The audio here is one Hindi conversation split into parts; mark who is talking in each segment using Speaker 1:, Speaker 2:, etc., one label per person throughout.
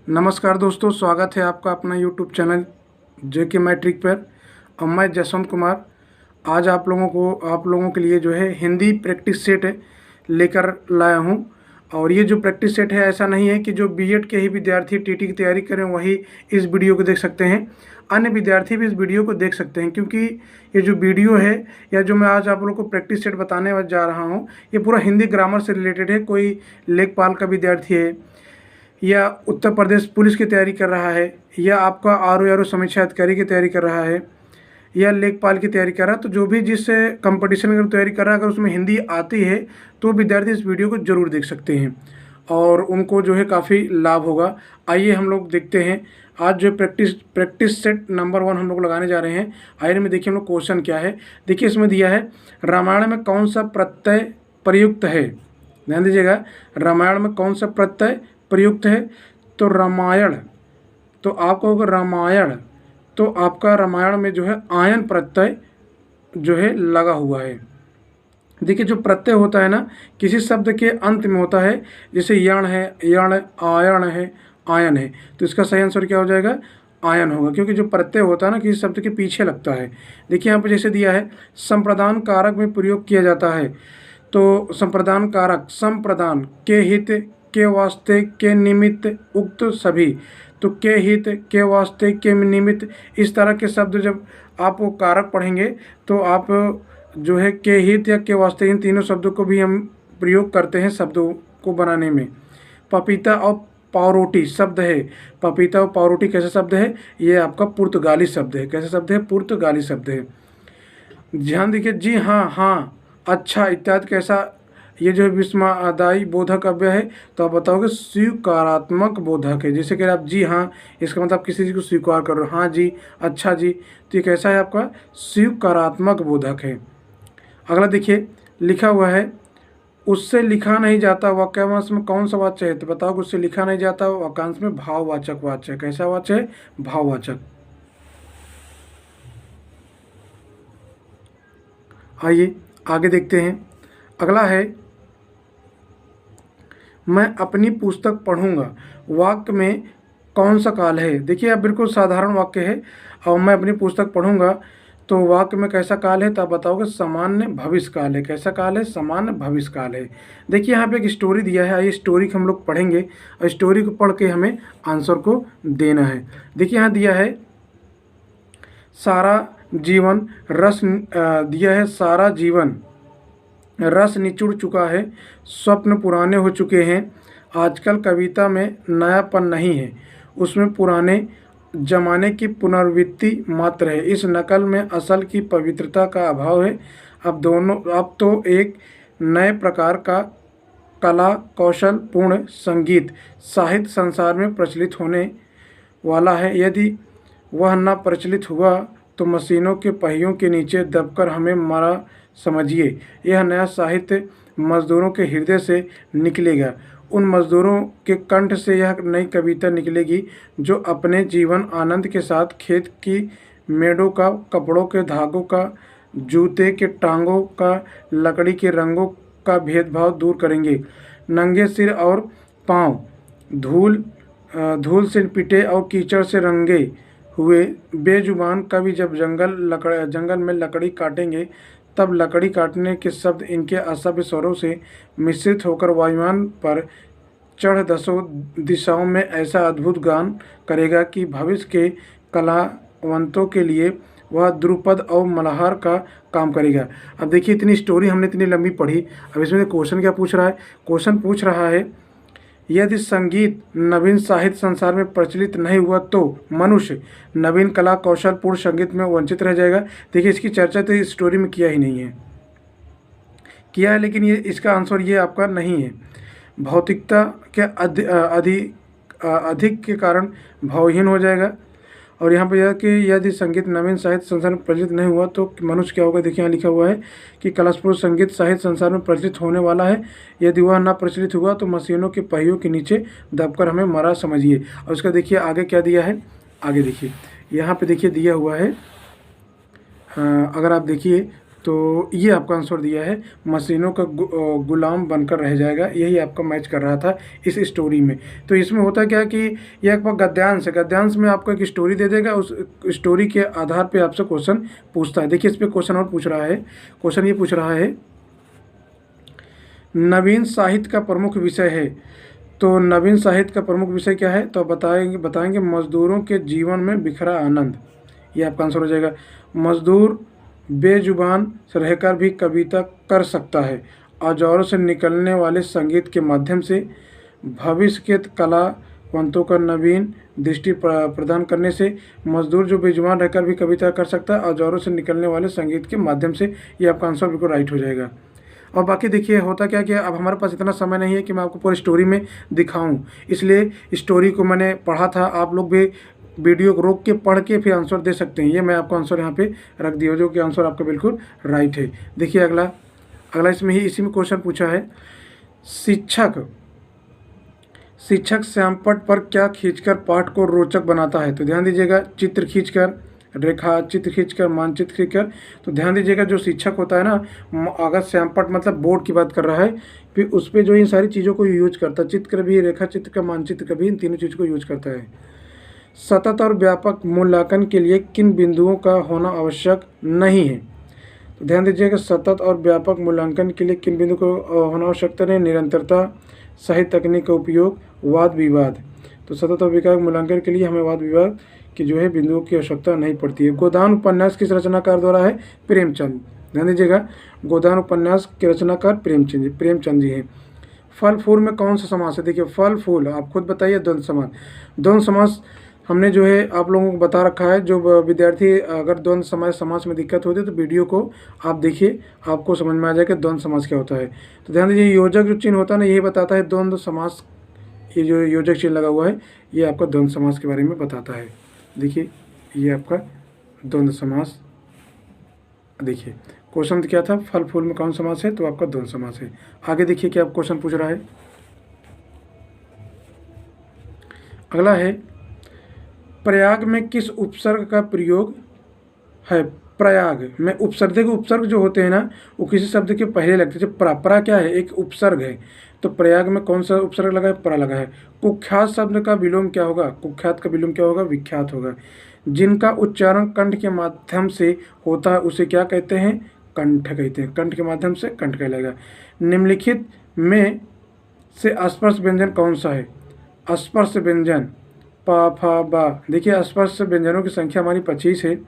Speaker 1: नमस्कार दोस्तों, स्वागत है आपका अपना यूट्यूब चैनल जेके मैट्रिक पर। और मैं जसवंत कुमार आज आप लोगों के लिए जो है हिंदी प्रैक्टिस सेट लेकर लाया हूं। और ये जो प्रैक्टिस सेट है, ऐसा नहीं है कि जो बीएड के ही विद्यार्थी टीटी की तैयारी करें वही इस वीडियो को देख सकते हैं। अन्य विद्यार्थी भी इस वीडियो को देख सकते हैं, क्योंकि ये जो वीडियो है या जो मैं आज आप लोगों को प्रैक्टिस सेट बताने जा रहा हूँ, ये पूरा हिंदी ग्रामर से रिलेटेड है। कोई लेखपाल का विद्यार्थी है, या उत्तर प्रदेश पुलिस की तैयारी कर रहा है, या आपका आर ओ समीक्षा अधिकारी की तैयारी कर रहा है, या लेखपाल की तैयारी कर रहा है, तो जो भी जिस कंपटीशन की तैयारी कर रहा है, अगर उसमें हिंदी आती है तो विद्यार्थी इस वीडियो को ज़रूर देख सकते हैं और उनको जो है काफ़ी लाभ होगा। आइए हम लोग देखते हैं आज जो प्रैक्टिस सेट नंबर 1 हम लोग लगाने जा रहे हैं। आइए में देखिए हम लोग क्वेश्चन क्या है। देखिए इसमें दिया है, रामायण में कौन सा प्रत्यय प्रयुक्त है। ध्यान दीजिएगा, रामायण में कौन सा प्रत्यय प्रयुक्त है। तो रामायण, तो आपका होगा रामायण, तो आपका रामायण में जो है आयन प्रत्यय जो है लगा हुआ है। देखिए जो प्रत्यय होता है ना, किसी शब्द के अंत में होता है, जैसे यण है, यण, आयण है, आयन है, तो इसका सही आंसर क्या हो जाएगा, आयन होगा, क्योंकि जो प्रत्यय होता है ना किसी शब्द के पीछे लगता है। देखिए यहाँ पर जैसे दिया है, संप्रदान कारक में प्रयोग किया जाता है। तो संप्रदान कारक, संप्रदान, के हित, के वास्ते, के निमित्त, उक्त सभी। तो के हित, के वास्ते, के निमित्त, इस तरह के शब्द जब आप वो कारक पढ़ेंगे तो आप जो है के हित या के वास्ते, इन तीनों शब्दों को भी हम प्रयोग करते हैं शब्दों को बनाने में। पपीता और पावरोटी शब्द है। पपीता और पावरोटी कैसा शब्द है, ये आपका पुर्तगाली शब्द है। कैसा शब्द है, पुर्तगाली शब्द है। ध्यान देखिए, जी हाँ, हाँ, अच्छा इत्यादि कैसा, ये जो है विस्मयदायी बोधक अव्यय है, तो आप बताओगे स्वीकारात्मक बोधक है। जैसे कि आप जी हाँ, इसका मतलब आप किसी चीज़ को स्वीकार कर रहे हो, हाँ जी, अच्छा जी, तो ये कैसा है आपका स्वीकारात्मक बोधक है। अगला देखिए लिखा हुआ है, उससे लिखा नहीं जाता वाक्यांश में कौन सा वाच्य है। तो बताओ उससे लिखा नहीं जाता वाक्यांश में भाववाचक वाच्य है। कैसा वाच्य है, भाववाचक। आइए आगे देखते हैं। अगला है, मैं अपनी पुस्तक पढ़ूंगा, वाक्य में कौन सा काल है। देखिए अब बिल्कुल साधारण वाक्य है, और मैं अपनी पुस्तक पढ़ूंगा, तो वाक्य में कैसा काल है, तो आप बताओगे सामान्य भविष्य काल है। कैसा काल है, सामान्य भविष्य काल है। देखिए यहाँ पे एक स्टोरी दिया है, आइए स्टोरी को हम लोग पढ़ेंगे और स्टोरी को पढ़ के हमें आंसर को देना है। देखिए यहाँ दिया है, सारा जीवन रस दिया है, सारा जीवन रस निचुड़ चुका है, स्वप्न पुराने हो चुके हैं, आजकल कविता में नयापन नहीं है, उसमें पुराने जमाने की पुनर्वृत्ति मात्र है, इस नकल में असल की पवित्रता का अभाव है। अब तो एक नए प्रकार का कला कौशल पूर्ण संगीत साहित्य संसार में प्रचलित होने वाला है। यदि वह न प्रचलित हुआ तो मशीनों के पहियों के नीचे दबकर हमें मरा समझिए। यह नया साहित्य मजदूरों के हृदय से निकलेगा, उन मजदूरों के कंठ से यह नई कविता निकलेगी जो अपने जीवन आनंद के साथ खेत की मेड़ों का, कपड़ों के धागों का, जूते के टांगों का, लकड़ी के रंगों का भेदभाव दूर करेंगे। नंगे सिर और पाँव धूल से पिटे और कीचड़ से रंगे हुए बेजुबान कवि जब जंगल में लकड़ी काटेंगे, तब लकड़ी काटने के शब्द इनके असभ्य स्वरों से मिश्रित होकर वायुयान पर चढ़ दसों दिशाओं में ऐसा अद्भुत गान करेगा कि भविष्य के कलावंतों के लिए वह ध्रुपद और मल्हार का काम करेगा। अब देखिए इतनी स्टोरी हमने इतनी लंबी पढ़ी, अब इसमें क्वेश्चन क्या पूछ रहा है। क्वेश्चन पूछ रहा है, यदि संगीत नवीन साहित्य संसार में प्रचलित नहीं हुआ तो मनुष्य नवीन कला कौशल पूर्ण संगीत में वंचित रह जाएगा। देखिए इसकी चर्चा तो इस स्टोरी में किया ही नहीं है, किया है, लेकिन ये इसका आंसर ये आपका नहीं है। भौतिकता के अधिक के कारण भावहीन हो जाएगा। और यहाँ पर यह कि यदि संगीत नवीन साहित्य संसार में प्रचलित नहीं हुआ तो मनुष्य क्या होगा। देखिए यहाँ लिखा हुआ है कि कलशपूर्ण संगीत साहित्य संसार में प्रचलित होने वाला है, यदि वह न प्रचलित हुआ तो मशीनों के पहियों के नीचे दबकर हमें मरा समझिए। और उसका देखिए आगे क्या दिया है, आगे देखिए यहाँ पे देखिए दिया हुआ है, अगर आप देखिए तो ये आपका आंसर दिया है, मशीनों का गुलाम बनकर रह जाएगा। यही आपका मैच कर रहा था इस स्टोरी में। तो इसमें होता क्या कि यह आपका गद्यांश है, गद्यांश में आपको एक स्टोरी दे देगा, उस स्टोरी के आधार पे आपसे क्वेश्चन पूछता है। देखिए इस पर क्वेश्चन और पूछ रहा है, क्वेश्चन ये पूछ रहा है, नवीन साहित्य का प्रमुख विषय है। तो नवीन साहित्य का प्रमुख विषय क्या है? तो बताएंगे मजदूरों के जीवन में बिखरा आनंद। ये आपका आंसर हो जाएगा। मजदूर बेजुबान रहकर भी कविता कर सकता है, औजारों से निकलने वाले संगीत के माध्यम से भविष्य के कलावंतों का नवीन दृष्टि प्रदान करने से। मजदूर जो बेजुबान रहकर भी कविता कर सकता है, औजारों से निकलने वाले संगीत के माध्यम से। ये आपका आंसर बिल्कुल राइट हो जाएगा। और बाकी देखिए होता क्या कि अब हमारे पास इतना समय नहीं है कि मैं आपको पूरी स्टोरी में दिखाऊं, इसलिए स्टोरी को मैंने पढ़ा था। आप लोग भी वीडियो को रोक के पढ़ के फिर आंसर दे सकते हैं। ये मैं आपको आंसर यहाँ पे रख दिया, जो कि आंसर आपका बिल्कुल राइट है। देखिए अगला इसमें ही इसी में क्वेश्चन पूछा है, शिक्षक श्यामपट्ट पर क्या खींचकर पाठ को रोचक बनाता है? तो ध्यान दीजिएगा, चित्र खींचकर, रेखा चित्र खींचकर, मानचित्र खींचकर। तो ध्यान दीजिएगा, जो शिक्षक होता है ना, अगर श्यामपट्ट मतलब बोर्ड की बात कर रहा है, फिर उस पर जो इन सारी चीज़ों को यूज करता है, चित्र भी, रेखा चित्र का, मानचित्र का भी, इन तीनों चीज़ को यूज करता है। सतत और व्यापक मूल्यांकन के लिए किन बिंदुओं का होना आवश्यक नहीं है? तो ध्यान दीजिएगा, सतत और व्यापक मूल्यांकन के लिए किन बिंदु को होना आवश्यकता नहीं? निरंतरता, सही तकनीक का उपयोग, वाद विवाद। तो सतत और व्यापक मूल्यांकन के लिए हमें वाद विवाद की जो है बिंदुओं की आवश्यकता नहीं पड़ती है। गोदान उपन्यास किस रचनाकार द्वारा है? प्रेमचंद। ध्यान दीजिएगा, गोदान उपन्यास के रचनाकार प्रेमचंद जी हैं। फल फूल में कौन सा समास है? देखिए फल फूल, आप खुद बताइए। द्वंद्व समास, द्वंद्व समास हमने जो है आप लोगों को बता रखा है। जो विद्यार्थी अगर द्वंद्व समास में दिक्कत होती है तो वीडियो को आप देखिए, आपको समझ में आ जाएगा द्वंद्व समास क्या होता है। तो ध्यान दीजिए, योजक जो चिन्ह होता है ना, यही बताता है द्वंद्व समास। ये जो योजक चिन्ह लगा हुआ है, ये आपका द्वंद्व समास के बारे में बताता है। देखिए ये आपका द्वंद्व समास। देखिए क्वेश्चन क्या था, फल फूल में कौन समास है? तो आपका द्वंद्व समास है। आगे देखिए क्या क्वेश्चन पूछ रहा है। अगला है, प्रयाग में किस उपसर्ग का प्रयोग है? प्रयाग में उपसर्ग, देखो उपसर्ग जो होते हैं ना, वो किसी शब्द के पहले लगते हैं। परा क्या है? एक उपसर्ग है। तो प्रयाग में कौन सा उपसर्ग लगा है? परा लगा है। कुख्यात शब्द का विलोम क्या होगा? कुख्यात का विलोम क्या होगा? विख्यात होगा। जिनका उच्चारण कंठ के माध्यम से होता है उसे क्या कहते हैं? कंठ कहते हैं। कंठ के माध्यम से कंठ कहलाएगा। निम्नलिखित में से स्पर्श व्यंजन कौन सा है? स्पर्श व्यंजन पा फा बा। देखिए स्पर्श व्यंजनों की संख्या हमारी 25 है।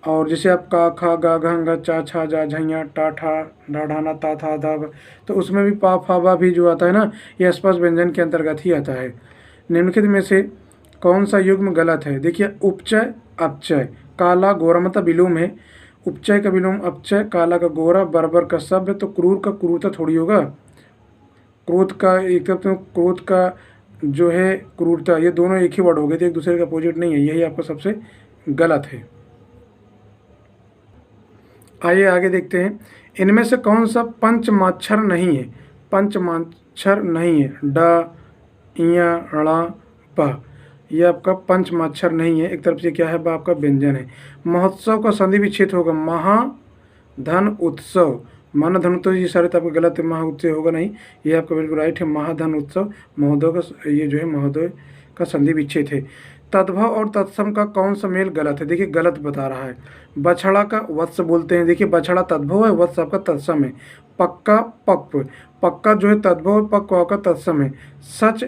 Speaker 1: और जैसे आप का, खा, गा, घ, चा, छा, जा, झैया, टा, ठा, डा, ढाना, ता, था, धा, तो उसमें भी पा फा बा भी जो आता है ना, यह स्पर्श व्यंजन के अंतर्गत ही आता है। निम्नलिखित में से कौन सा युग्म गलत है? देखिए उपचय अपचय। काला गोरा मतलब विलोम है। उपचय का विलोम अपचय, काला का गोरा, बर्बर का सभ्य। तो क्रूर का क्रूरता थोड़ी होगा। क्रोध का एक तरफ तो क्रोध का जो है क्रूरता, ये दोनों एक ही वर्ड हो गए थे, एक दूसरे का अपोजिट नहीं है। यही आपका सबसे गलत है। आइए आगे देखते हैं, इनमें से कौन सा पंचमाक्षर नहीं है? पंचमाक्षर नहीं है। ड, इया, ड़ा, प, यह आपका पंचमाक्षर नहीं है। एक तरफ से क्या है? बा आपका व्यंजन है। महोत्सव का संधि विच्छेद होगा महाधन उत्सव। महाधन उत्सव, ये सारे तो आपका गलत है, महा उत्सव होगा नहीं, ये आपका बिल्कुल राइट है। महाधन उत्सव, महोदय का ये जो है महोदय का संधि विच्छेद है। तद्भव और तत्सम का कौन सा मेल गलत है? देखिए गलत बता रहा है। बछड़ा का वत्स बोलते हैं। देखिए बछड़ा तद्भव है, वत्स आपका तत्सम है। पक्का पक्व, पक्का जो है तद्भव है, पक्व आपका तत्सम है। सच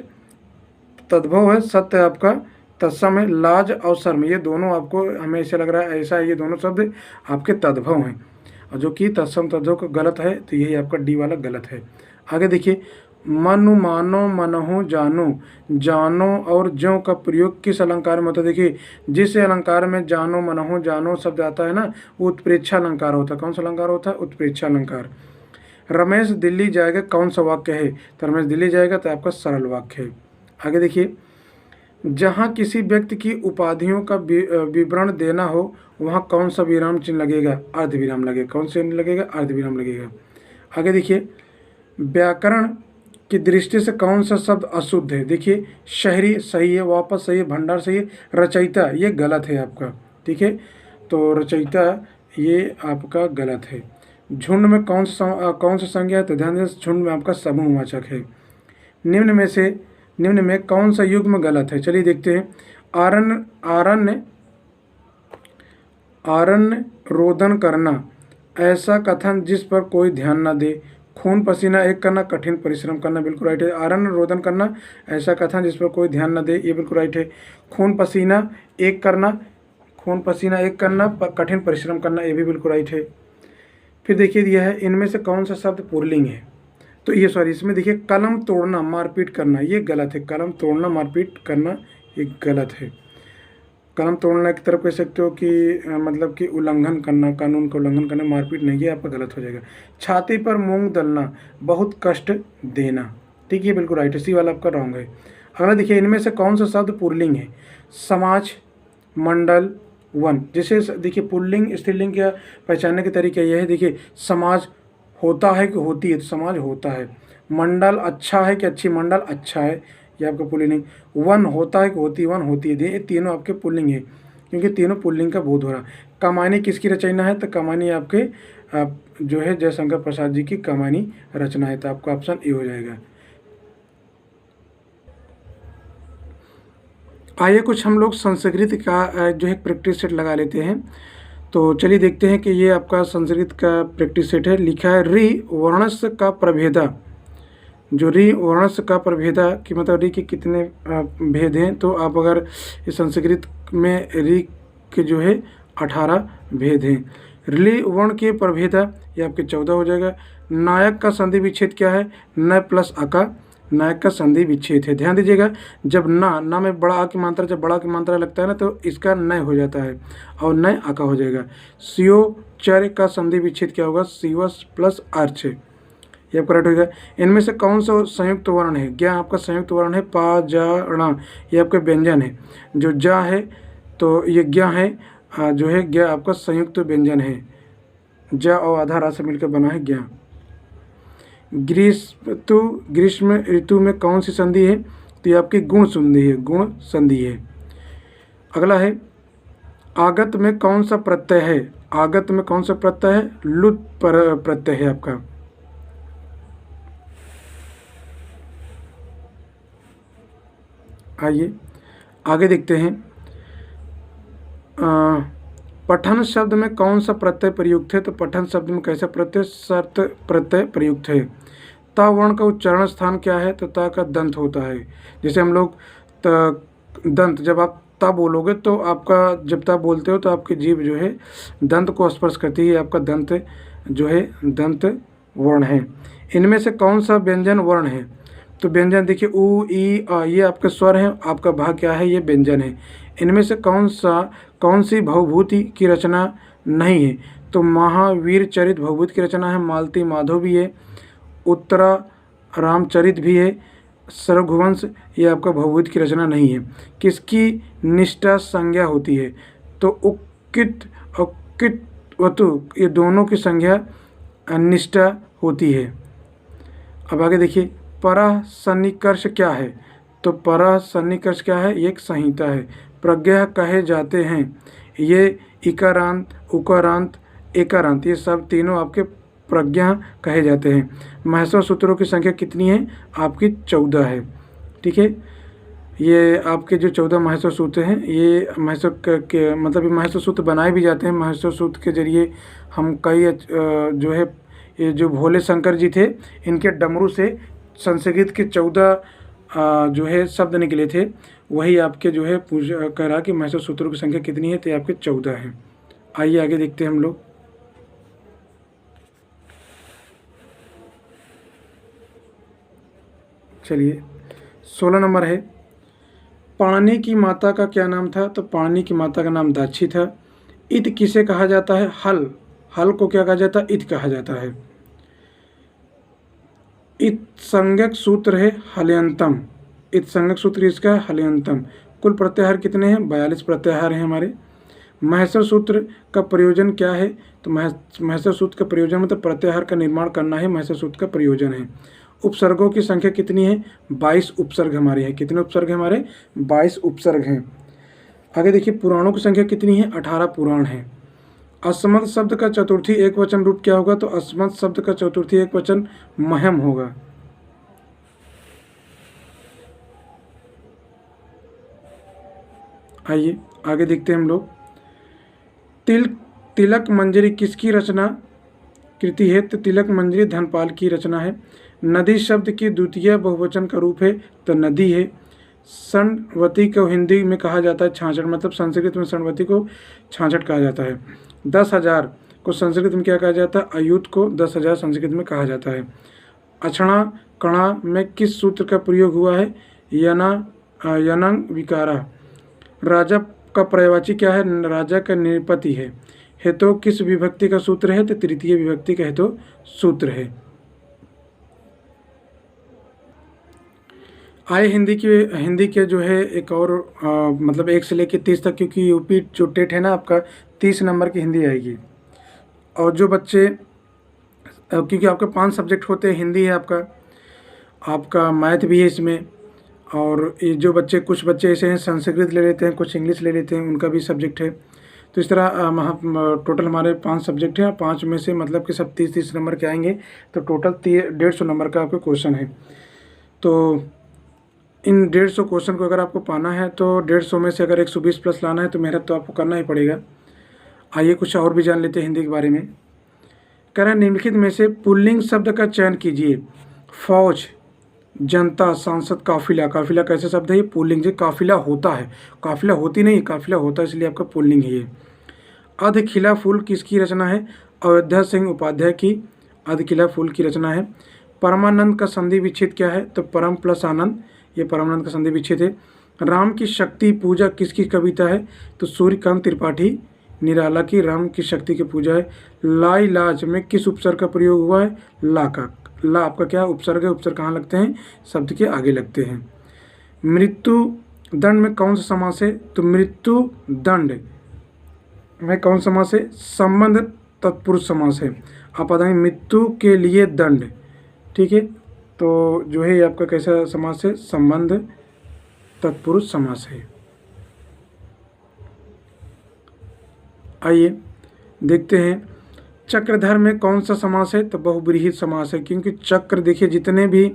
Speaker 1: तद्भव है, सत्य आपका तत्सम है। लाज और शर्म, ये दोनों आपको हमें ऐसा लग रहा है ऐसा है, ये दोनों शब्द आपके तद्भव हैं, और जो कि तत्सम तद्भव का गलत है, तो यही आपका डी वाला गलत है। आगे देखिए, मनु मानो मनहु जानो, जानो और ज्यों का प्रयोग किस अलंकार में होता है? देखिए जिस अलंकार में जानो मनहु जानो शब्द आता है ना, वो उत्प्रेक्षा अलंकार होता है। कौन सा अलंकार होता है? उत्प्रेक्षा अलंकार। रमेश दिल्ली जाएगा कौन सा वाक्य है? तो रमेश दिल्ली जाएगा तो आपका सरल वाक्य है। आगे देखिए, जहाँ किसी व्यक्ति की उपाधियों का विवरण देना हो वहाँ कौन सा विराम चिन्ह लगेगा? अर्ध विराम लगेगा। कौन सा लगेगा? अर्ध विराम लगेगा। आगे देखिए, व्याकरण की दृष्टि से कौन सा शब्द अशुद्ध है? देखिए शहरी सही है, वापस सही है, भंडार सही है, रचयिता ये गलत है आपका। ठीक है, तो रचयिता ये आपका गलत है। झुंड में कौन सा संज्ञा है? तो ध्यान दें, झुंड में आपका समूहवाचक है। निम्न में कौन सा युग्म गलत है? चलिए देखते हैं। आरण्य रोदन करना, ऐसा कथन जिस पर कोई ध्यान न दे। खून पसीना एक करना, कठिन परिश्रम करना, बिल्कुल राइट है। आरण्य रोदन करना, ऐसा कथन जिस पर कोई ध्यान न दे, ये बिल्कुल राइट है। खून पसीना एक करना, कठिन परिश्रम करना, ये भी बिल्कुल राइट है। फिर देखिए दिया है, इनमें से कौन सा शब्द पुल्लिंग है? तो ये इसमें देखिए, कलम तोड़ना मारपीट करना, ये गलत है। कलम तोड़ना मारपीट करना ये गलत है। कलम तोड़ना की तरफ कह सकते हो कि मतलब कि उल्लंघन करना, कानून का उल्लंघन करना, मारपीट नहीं, ये आपका गलत हो जाएगा। छाती पर मूंग दलना, बहुत कष्ट देना, ठीक है, बिल्कुल राइट है। सी वाला आपका रॉन्ग है। अगला देखिए, इनमें से कौन सा शब्द पुल्लिंग है? समाज, मंडल, वन। जैसे देखिए, पुल्लिंग स्त्रीलिंग का पहचानने के तरीका यह है। देखिए, समाज होता है कि होती है? तो समाज होता है। मंडल अच्छा है कि अच्छी? मंडल अच्छा है, ये आपका पुल्लिंग। वन होता है कि होती है? वन होती है। ये तीनों आपके पुल्लिंग है, क्योंकि तीनों पुल्लिंग का बोध हो रहा है। कमानी किसकी रचना है? तो कमानी आपके जो है जयशंकर प्रसाद जी की कमानी रचना है। तो आपका ऑप्शन ए हो जाएगा। आइए कुछ हम लोग संस्कृत का जो है प्रैक्टिस सेट लगा लेते हैं। तो चलिए देखते हैं कि ये आपका संस्कृत का प्रैक्टिस सेट है। लिखा है, रि वर्णस्य का प्रभेदा। जो रि वर्णस्य का प्रभेदा कि मतलब रि के कितने भेद हैं? तो आप अगर इस संस्कृत में रि के जो है 18 भेद हैं। रि वर्ण के प्रभेदा ये आपके 14 हो जाएगा। नायक का संधि विच्छेद क्या है? न प्लस अका, नायक का संधि विच्छेद है। ध्यान दीजिएगा, जब ना में बड़ा आ की मात्रा, जब बड़ा की मात्रा लगता है ना, तो इसका नय हो जाता है और नय आका हो जाएगा। सियो चर का संधि विच्छेद क्या होगा? शिवस प्लस अर्च, ये करेक्ट होगा। इनमें से कौन सा संयुक्त वर्ण है? ज्ञा आपका संयुक्त वर्ण है। पा जा णा, ये आपका व्यंजन है। जो जा है तो ये ज्ञा है, जो है ज्ञा आपका संयुक्त व्यंजन है। जा और आधा रा से मिलकर बना है ज्ञा। ग्रीष्म ऋतु में कौन सी संधि है? तो ये आपकी गुण संधि है, गुण संधि है। अगला है, आगत में कौन सा प्रत्यय है? आगत में कौन सा प्रत्यय है? लुट प्रत्यय है आपका। आइए आगे देखते हैं। पठन शब्द में कौन सा प्रत्यय प्रयुक्त है? तो पठन शब्द में कैसा प्रत्यय? शर्त प्रत्यय प्रयुक्त है। ता वर्ण का उच्चारण स्थान क्या है? तो ता का दंत होता है। जैसे हम लोग दंत, जब आप ता बोलोगे तो आपका, जब ता बोलते हो तो आपकी जीभ जो है दंत को स्पर्श करती है, आपका दंत जो है दंत वर्ण है। इनमें से कौन सा व्यंजन वर्ण है? तो व्यंजन देखिए, उ ई आ, ये आपके स्वर हैं, आपका भा क्या है? ये व्यंजन है। इनमें से कौन सी भवभूति की रचना नहीं है? तो महावीर चरित भवभूति की रचना है। मालती माधव भी है, उत्तरा रामचरित भी है। सर्वघुवंश ये आपका भवभूति की रचना नहीं है। किसकी निष्ठा संज्ञा होती है? तो उक्कित और कित्वतु, ये दोनों की संज्ञा निष्ठा होती है। अब आगे देखिए, परः सन्निकर्ष क्या है? तो परः सन्निकर्ष क्या है? ये एक संहिता है। प्रज्ञा कहे जाते हैं, ये इकारांत, उकारांत, एकारांत, ये सब तीनों आपके प्रज्ञा कहे जाते हैं। महेश्वर सूत्रों की संख्या कितनी है? आपकी 14 है, ठीक है। ये आपके जो 14 महेश्वर सूत्र हैं, ये महेश्वर के मतलब महेश्वर सूत्र बनाए भी जाते हैं। महेश्वर सूत्र के जरिए हम कई जो है, ये जो भोले शंकर जी थे, इनके डमरू से संस्कृत के 14 जो है शब्द निकले थे। वही आपके जो है पूजा कह रहा कि महेश्वर सूत्रों की संख्या कितनी है? तो आपके 14 है। आइए आगे देखते हैं हम लोग। चलिए 16 नंबर है, पाणिनि की माता का क्या नाम था? तो पाणिनि की माता का नाम दाक्षी था। इत किसे कहा जाता है? हल को क्या कहा जाता है? इत कहा जाता है। इत संज्ञक सूत्र है हलयंतम। इत संज्ञक सूत्र इसका है हलयंतम। कुल प्रत्याहार कितने हैं? 42 प्रत्याहार हैं हमारे। महेश्वर सूत्र का प्रयोजन क्या है? तो महेश्वर सूत्र का प्रयोजन मतलब प्रत्याहार का निर्माण करना है, महेश्वर सूत्र का प्रयोजन है। उपसर्गों की संख्या कितनी है? 22 उपसर्ग हमारे हैं। कितने उपसर्ग हैं हमारे? 22 उपसर्ग हैं। आगे देखिए, पुराणों की संख्या कितनी है? 18 पुराण हैं। अस्मत् शब्द का चतुर्थी एक वचन रूप क्या होगा? तो अस्मत् शब्द का चतुर्थी एक वचन महम होगा। आइए आगे देखते हैं हम लोग। तिलक मंजरी किसकी रचना कृति है? तो तिलक मंजरी धनपाल की रचना है। नदी शब्द की द्वितीय बहुवचन का रूप है, तो नदी है। षणवती को हिंदी में कहा जाता है छाछड़, मतलब संस्कृत में षणवती को छाछड़ कहा जाता है। 10,000 को संस्कृत में क्या कहा जाता है? अयुत को 10,000 संस्कृत में कहा जाता है। अक्षणा कणा में किस सूत्र का प्रयोग हुआ है? यनंग विकारा। राजा का पर्यायवाची क्या है? राजा का निपति है। हेतु किस विभक्ति का सूत्र है? तो तृतीय विभक्ति का हेतु सूत्र है। आए हिंदी के जो है एक और मतलब 1 से लेकर 30 तक, क्योंकि यूपी जो टेट है ना आपका 30 नंबर की हिंदी आएगी। और जो बच्चे क्योंकि आपके 5 सब्जेक्ट होते हैं, हिंदी है आपका मैथ भी है इसमें, और ये जो बच्चे कुछ बच्चे ऐसे हैं संस्कृत ले लेते हैं, कुछ इंग्लिश ले लेते हैं, उनका भी सब्जेक्ट है। तो इस तरह टोटल हमारे 5 सब्जेक्ट हैं, 5 में से मतलब कि सब 30-30 नंबर के आएंगे, तो टोटल 150 नंबर का आपका क्वेश्चन है। तो इन 150 क्वेश्चन को अगर आपको पाना है तो 150 में से अगर 120 प्लस लाना है तो मेहनत तो आपको करना ही पड़ेगा। आइए कुछ और भी जान लेते हैं हिंदी के बारे में। कह रहा है निम्नलिखित में से पुल्लिंग शब्द का चयन कीजिए। फौज, जनता, सांसद, काफिला। काफिला कैसे शब्द है? ये पुल्लिंग। जो काफिला होता है, काफिला होती नहीं, काफिला होता है, इसलिए आपका पुल्लिंग है ये। अधखिला फूल किसकी रचना है? अयोध्या सिंह उपाध्याय की अधखिला फूल की रचना है। परमानंद का संधि विच्छेद क्या है? तो परम प्लस आनंद, ये परमानंद का संधि विच्छेद है। राम की शक्ति पूजा किसकी कविता है? तो सूर्यकांत त्रिपाठी निराला की राम की शक्ति की पूजा है। लाइलाज में किस उपसर्ग का प्रयोग हुआ है? ला का। ला आपका क्या उपसर्ग है? उपसर्ग कहाँ लगते हैं? शब्द के आगे लगते हैं। मृत्यु दंड में कौन सा समास है? तो मृत्यु दंड में कौन समास है? संबंध तत्पुरुष समास है। आप बताएंगे मृत्यु के लिए दंड, ठीक है, तो जो है ये आपका कैसा समास है? संबंध तत्पुरुष समास है। आइए देखते हैं चक्रधर में कौन सा समास है? तो बहुब्रीहित समास है, क्योंकि चक्र देखिए जितने भी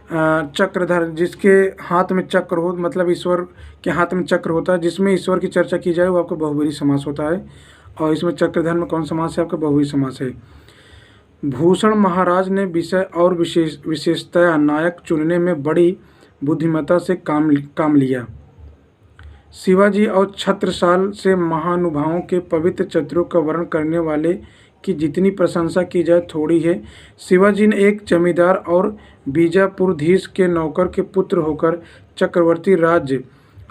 Speaker 1: चक्रधर, जिसके हाथ में चक्र हो, मतलब ईश्वर के हाथ में चक्र होता है, जिसमें ईश्वर की चर्चा की जाए वो आपका बहुब्रीहि समास होता है। और इसमें चक्रधर में कौन समास है? आपका बहुब्रीहि समास है। भूषण महाराज ने विषय और विशेषतया नायक चुनने में बड़ी बुद्धिमत्ता से काम लिया। शिवाजी और छत्रसाल से महानुभावों के पवित्र चरित्रों का वर्णन करने वाले की जितनी प्रशंसा की जाए थोड़ी है। शिवाजी ने एक जमींदार और बीजापुरधीश के नौकर के पुत्र होकर चक्रवर्ती राज्य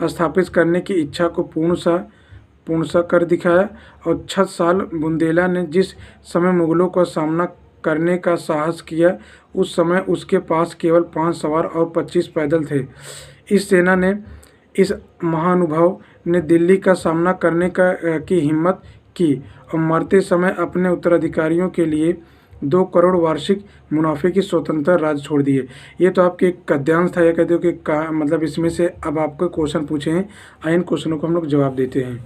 Speaker 1: स्थापित करने की इच्छा को पूर्णसा कर दिखाया। और 6 साल बुंदेला ने जिस समय मुगलों का सामना करने का साहस किया, उस समय उसके पास केवल 5 सवार और 25 पैदल थे। इस सेना ने, इस महानुभाव ने दिल्ली का सामना करने की हिम्मत की और मरते समय अपने उत्तराधिकारियों के लिए 2 करोड़ वार्षिक मुनाफे की स्वतंत्र राज्य छोड़ दिए। ये तो आपके एक गद्यांश था, या कहते हो कि मतलब इसमें से अब आपको क्वेश्चन पूछे हैं, इन क्वेश्चनों को हम लोग जवाब देते हैं।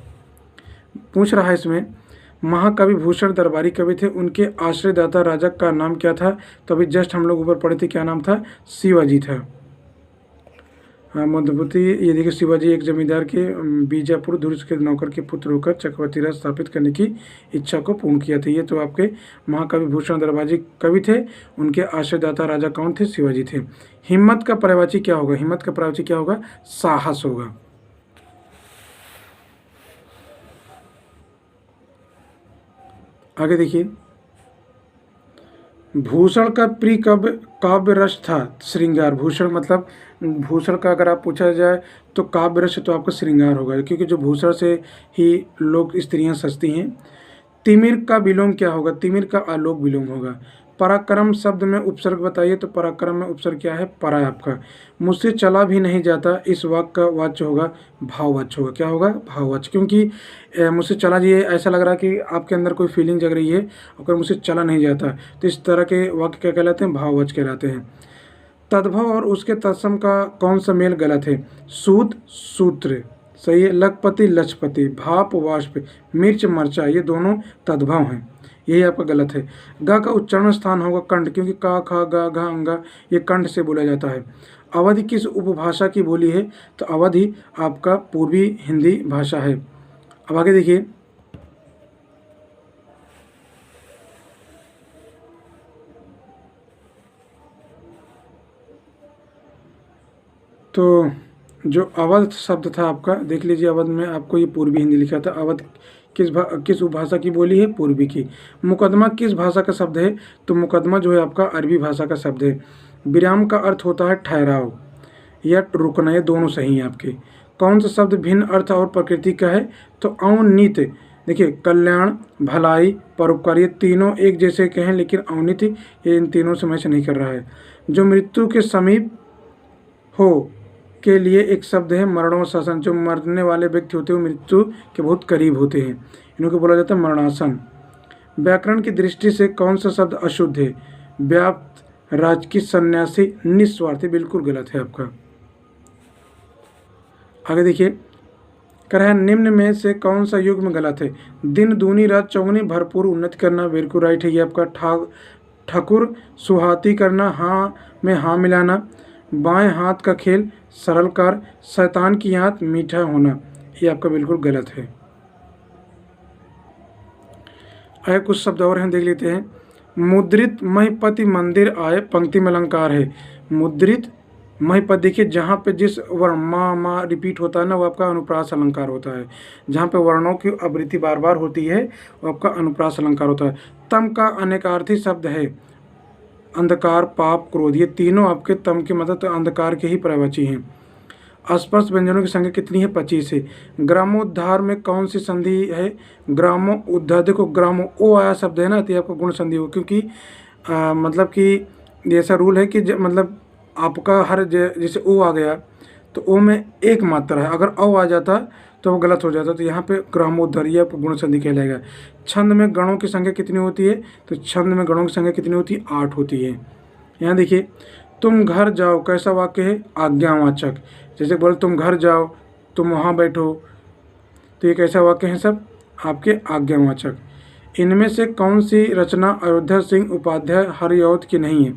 Speaker 1: पूछ रहा है इसमें महाकवि भूषण दरबारी कवि थे, उनके आश्रयदाता राजा का नाम क्या था? तो अभी जस्ट हम लोग ऊपर पढ़े थे, क्या नाम था? शिवाजी था। हाँ, मध्यवर्ती ये देखिए शिवाजी एक जमींदार के बीजापुर धुर्ष के नौकर के पुत्र होकर चक्रवर्ती राज स्थापित करने की इच्छा को पूर्ण किया था। ये तो आपके महाकवि भूषण दरबारी कवि थे, उनके आश्रयदाता राजा कौन थे? शिवाजी थे। हिम्मत का पर्यायवाची क्या होगा? हिम्मत का पर्यायवाची क्या होगा? साहस होगा। आगे देखिए, भूषण का प्रिय काव्य रस था श्रृंगार। भूषण मतलब भूषण का अगर आप पूछा जाए तो काव्य रस तो आपका श्रृंगार होगा, क्योंकि जो भूषण से ही लोग स्त्रियां सजती हैं। तिमिर का विलोम क्या होगा? तिमिर का आलोक विलोम होगा। पराक्रम शब्द में उपसर्ग बताइए, तो पराक्रम में उपसर्ग क्या है? परा आपका। मुझसे चला भी नहीं जाता, इस वाक्य का वाच्य होगा भाववाच्य होगा। क्या होगा? भाववाच्य, क्योंकि मुझसे चला जी ऐसा लग रहा है कि आपके अंदर कोई फीलिंग जग रही है, अगर मुझसे चला नहीं जाता, तो इस तरह के वाक्य क्या कहलाते हैं? भाववाच्य कहलाते हैं। तद्भव और उसके तत्सम का कौन सा मेल गलत है? सूत सूत्र, सही है। लखपति लचपति, भाप वाष्प, मिर्च मरचा, ये दोनों तद्भव हैं, यही आपका गलत है। ग का उच्चारण स्थान होगा कंठ, क्योंकि का ख ग घ अंगा ये कंठ से बोला जाता है। अवधि किस उपभाषा की बोली है? तो अवधि आपका पूर्वी हिंदी भाषा है। अब आगे देखिए, तो जो अवध शब्द था आपका, देख लीजिए, अवध में आपको ये पूर्वी हिंदी लिखा था। अवध किस उपभाषा की बोली है? पूर्वी की। मुकदमा किस भाषा का शब्द है? तो मुकदमा जो है आपका अरबी भाषा का शब्द है। विराम का अर्थ होता है ठहराव या रुकना, ये दोनों सही हैं आपके। कौन सा शब्द भिन्न अर्थ और प्रकृति का है? तो अवनीत। देखिए, कल्याण, भलाई, परोपकार, ये तीनों एक जैसे के हैं, लेकिन अवनीत ये इन तीनों से मैच नहीं कर रहा है। जो मृत्यु के समीप हो के लिए एक शब्द है मरणोशासन। जो मरने वाले व्यक्ति होते हैं वो मृत्यु के बहुत करीब होते हैं, इनको बोला जाता है मरणासन। व्याकरण की दृष्टि से कौन सा शब्द अशुद्ध है? व्याप्त, राजकीय, सन्यासी, निस्वार्थी, बिल्कुल गलत है आपका। आगे देखिए, कह रहा है निम्न में से कौन सा युग्म गलत है? दिन दूनी रात चौगुनी, भरपूर, उन्नति करना, बिल्कुल राइट है ये आपका। ठकुर सुहाती करना, हाँ में हाँ मिलाना, बाएं हाथ का खेल, सरल कार, शैतान की आंत, मीठा होना, ये आपका बिल्कुल गलत है। आए कुछ शब्द और हैं, देख लेते हैं। मुद्रित महिपति मंदिर आए, पंक्ति में अलंकार है। मुद्रित महिपति, देखिए जहाँ पे जिस वर्ण मा रिपीट होता है ना, वो आपका अनुप्रास अलंकार होता है। जहाँ पे वर्णों की आवृत्ति बार बार होती है वो आपका अनुप्रास अलंकार होता है। तम का अनेकार्थी शब्द है अंधकार, पाप, क्रोध, ये तीनों आपके तम के मतलब अंधकार के ही प्रवची हैं। स्पर्श व्यंजनों की संख्या कितनी है? 25 है। ग्रामोद्धार में कौन सी संधि है? ग्रामोद्धार, देखो ग्रामो ओ आया शब्द है ना, तो आपका गुण संधि हो, क्योंकि मतलब कि ऐसा रूल है कि मतलब आपका हर जैसे ओ आ गया तो ओ में एक मात्रा है, अगर औ आ जाता तो वो गलत हो जाता। तो यहाँ पे ग्रामोद्धार ये आपको गुण संधि कहलाएगा। छंद में गणों की संख्या कितनी होती है? तो छंद में गणों की संख्या कितनी होती है? 8 होती है। यहाँ देखिए, तुम घर जाओ कैसा वाक्य है? आज्ञावाचक। जैसे बोले तुम घर जाओ, तुम वहाँ बैठो, तो ये कैसा वाक्य है? सब आपके आज्ञावाचक। इनमें से कौन सी रचना अयोध्या सिंह उपाध्याय हरिऔध की नहीं है?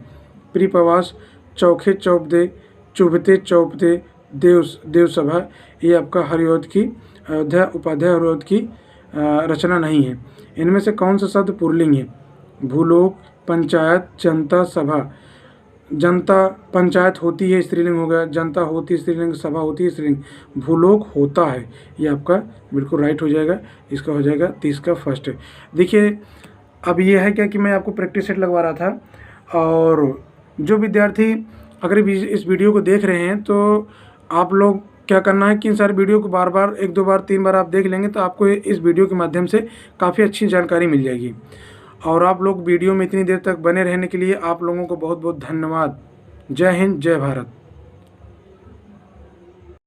Speaker 1: प्रिप्रवास, चौखे चौपदे, चुभते चौपदे, देवसभा, ये आपका हरिऔध की, अयोध्या उपाध्याय हरिऔध की रचना नहीं है। इनमें से कौन सा शब्द पुल्लिंग है? भूलोक, पंचायत, जनता, सभा। जनता, पंचायत होती है स्त्रीलिंग हो गया, जनता होती है स्त्रीलिंग, सभा होती है स्त्रीलिंग, भूलोक होता है, ये आपका बिल्कुल राइट हो जाएगा। इसका हो जाएगा 30 का फर्स्ट। देखिए, अब ये है क्या कि मैं आपको प्रैक्टिस सेट लगवा रहा था, और जो विद्यार्थी अगर इस वीडियो को देख रहे हैं तो आप लोग क्या करना है कि इन सारे वीडियो को बार बार 1-2 बार 3 बार आप देख लेंगे तो आपको इस वीडियो के माध्यम से काफ़ी अच्छी जानकारी मिल जाएगी। और आप लोग वीडियो में इतनी देर तक बने रहने के लिए आप लोगों को बहुत बहुत धन्यवाद। जय हिंद, जय भारत।